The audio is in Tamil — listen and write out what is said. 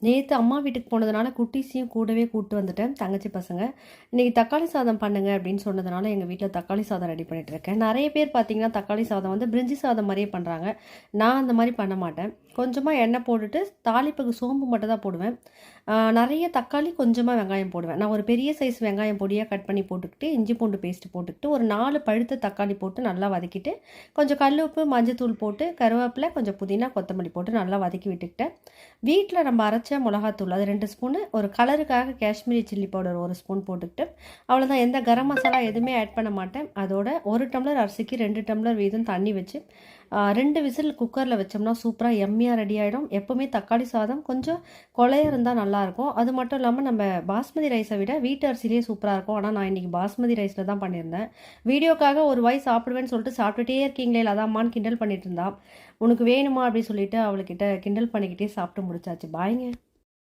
நேற்று அம்மா வீட்டுக்கு போனதுனால குட்டீஸையும் கூடவே கூப்பிட்டு வந்துட்டேன், தங்கச்சி பசங்க. இன்றைக்கி தக்காளி சாதம் பண்ணுங்க அப்படின்னு சொன்னதுனால எங்கள் வீட்டில் தக்காளி சாதம் ரெடி பண்ணிகிட்டு இருக்கேன். நிறைய பேர் பார்த்தீங்கன்னா தக்காளி சாதம் வந்து பிரிஞ்சி சாதம் மாதிரியே பண்ணுறாங்க. நான் அந்த மாதிரி பண்ண மாட்டேன். கொஞ்சமாக எண்ணெய் போட்டுட்டு தாளிப்புக்கு சோம்பு மட்டும் தான் போடுவேன். நிறைய தக்காளி, கொஞ்சமாக வெங்காயம் போடுவேன். நான் ஒரு பெரிய சைஸ் வெங்காயம் பொடியாக கட் பண்ணி போட்டுக்கிட்டு, இஞ்சி பூண்டு பேஸ்ட்டு போட்டுக்கிட்டு, ஒரு 4 பழுத்த தக்காளி போட்டு நல்லா வதக்கிட்டு, கொஞ்சம் கல் உப்பு, மஞ்சத்தூள் போட்டு, கருவேப்பிலை, கொஞ்சம் புதினா, கொத்தமல்லி போட்டு நல்லா வதக்கி விட்டுக்கிட்டேன். வீட்டில் நம்ம அரைச்ச மிளகாத்தூள் அது 2 ஸ்பூனு, ஒரு கலருக்காக காஷ்மீரி சில்லி பவுடர் 1 ஸ்பூன் போட்டுக்கிட்டு, அவ்வளோதான். எந்த கரம் மசாலா எதுவுமே ஆட் பண்ண மாட்டேன். அதோட 1 டம்ளர் அரிசிக்கு 2 டம்ளர் வீதம் தண்ணி வச்சு 2 விசில் குக்கரில் வச்சோம்னா சூப்பராக எம்மியாக ரெடி ஆகிடும். எப்போவுமே தக்காளி சாதம் கொஞ்சம் கொலையாக இருந்தால் நல்லாயிருக்கும். அது மட்டும் இல்லாமல் நம்ம பாஸ்மதி ரைஸை விட வீட்டு அரிசிலேயே சூப்பராக இருக்கும். ஆனால் நான் இன்றைக்கி பாஸ்மதி ரைஸில் தான் பண்ணியிருந்தேன். வீடியோக்காக ஒரு வாய் சாப்பிடுவேன்னு சொல்லிட்டு சாப்பிட்டுட்டே இருக்கீங்களே அதாம்மான்னு கிண்டல் பண்ணிட்டு இருந்தா. உனக்கு வேணுமா அப்படின்னு சொல்லிட்டு அவளுக்கிட்ட கிண்டல் பண்ணிக்கிட்டே சாப்பிட்டு முடிச்சாச்சு. பாய்ங்க.